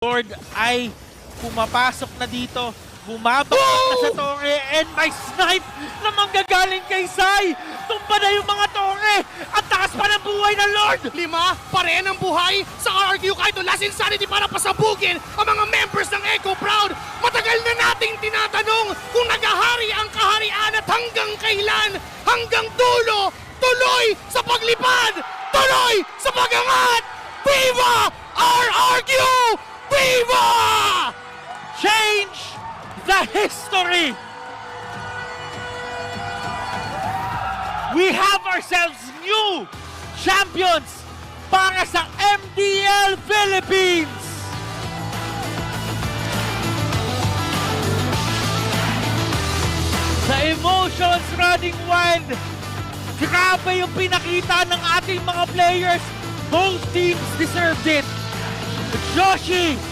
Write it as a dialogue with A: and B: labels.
A: Lord ay pumapasok na dito. Bumabagsak na sa torre and may snipe na manggagaling kay Sai. Tumba na yung mga torre. At takas pa ng buhay ng Lord.
B: 5 pa rin ang buhay sa RRQ kahit last insanity para pasabugin ang mga members ng Echo Proud. Matagal na nating tinatanong kung nagahari ang kaharian at hanggang kailan, hanggang dulo, tuloy sa paglipad, tuloy sa pagangat. Viva RRQ! Viva!
A: Change the history. We have ourselves new champions para sa MDL Philippines. Sa emotions running wild, grabe yung pinakita ng ating mga players. Both teams deserved it. Joshi